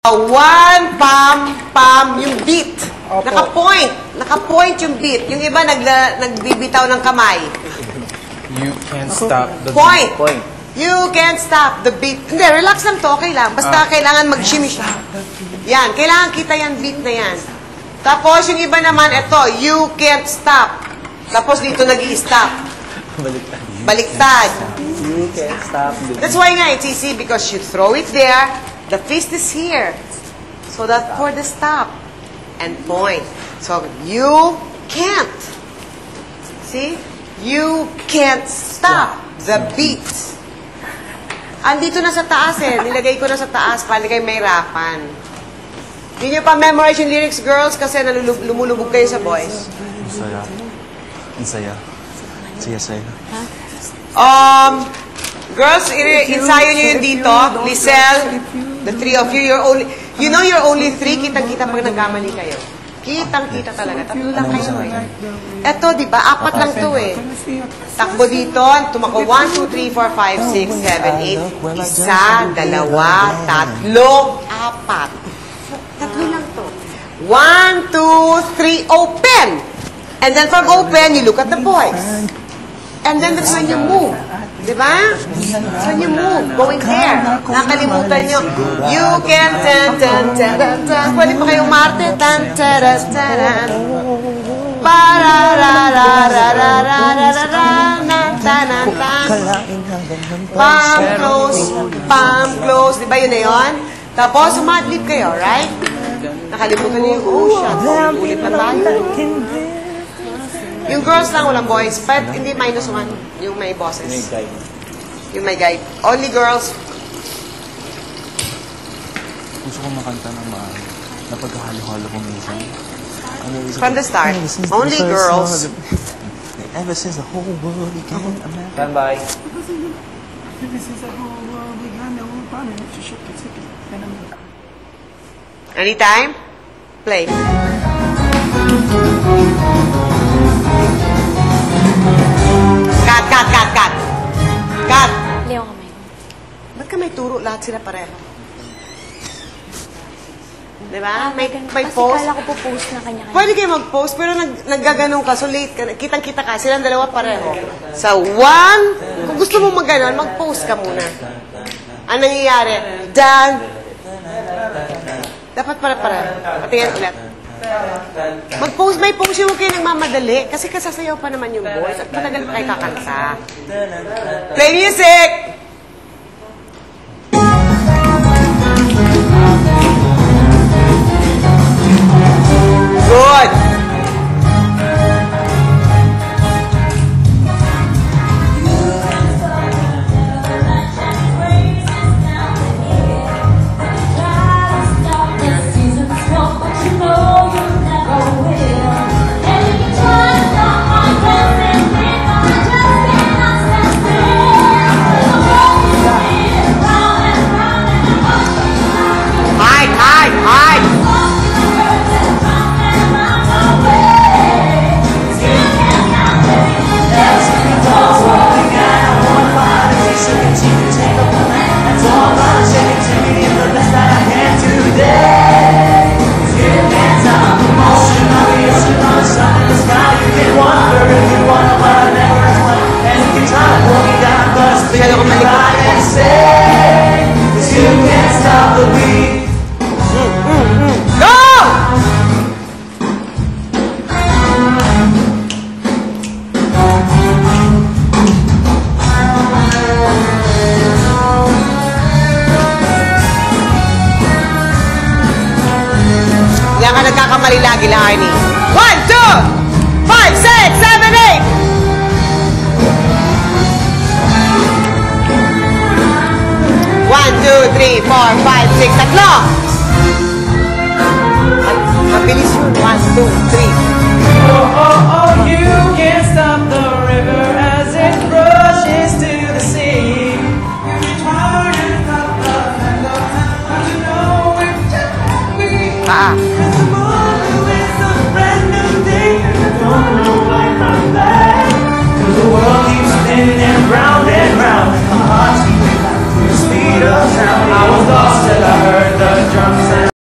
One, pam, yung beat. Opo. Naka-point yung beat. Yung iba nagbibitaw ng kamay. You can't stop the Point. Point. You can't stop the beat. Hindi, relax lang to, okay lang. Basta kailangan mag-shimmy siya. Yan, kailangan kita yan, beat na yan. Tapos yung iba naman, ito, you can't stop. Tapos dito nag-i-stop. Baliktad. Baliktad. You can't stop. That's why nga, it's easy because you throw it there, the fist is here. So that's for the stop. And point. So, you can't. See? You can't stop the beat. Andito na sa taas eh. Nilagay ko na sa taas para kayo mahirapan. Hindi nyo pa memorize yung lyrics, girls, kasi lumulubog kayo sa boys. Ang saya. Ang saya. Saya-saya. Girls, ensayo nyo yun dito. Lisel, the three of you, you're only three. Kitang-kita pag nagkamali kayo. Kitang-kita talaga. Tatlo lang kayo eh. Eto, di ba? Apat lang to eh. Takbo dito. Tumako 1, 2, 3, 4, 5, 6, 7, 8. Isa, dalawa, tatlo, apat. Tatlo lang to. 1, 2, 3, open! And then from open, you look at the boys. And then that's when you move. Diba? That's when you move. Going there. Nakalimutan nyo. You can tan. Pwede pa kayong marte. Tan, taran, taran. Palm close. Diba yun na yun? Tapos, sumadlip kayo, right? Nakalimutan nyo yung ocean. Ulit na tayo. Yung girls lang, walang boys. But hindi -1 yung may bosses. Yung may guide. Only girls. Gusto ko makanta ng maayos. Napagkahalo-halo ko minsan. From the start, only girls. Ever since the whole world began. Stand by. Anytime? Play. Cut! Leo kamay ko. Ba't ka may turo? Lahat sila pareho. Diba? May Kasi post. kala ko po post na kanya-kanya. Pwede kayo mag-post, pero naggaganong ka, so late ka. Kitang-kita ka. Silang dalawa pareho. Sa kung gusto mo mag-ganon, mag-post ka muna. Ang nangyayari, Dan. Dapat pareho. Patingin ulit. Mag-post, may post yung kayo nagmamadali. Kasi kasasayaw pa naman yung boys at matagal pa kayo kakanta. Play music! Good! Yan ka nagkakamali lagi lang, Arnie. 1, 2, 5, 6, 7, 8! 1, 2, 3, 4, 5, 6, tatlo! Mabilis yun. 1, 2, 3. Oh, you can't stop.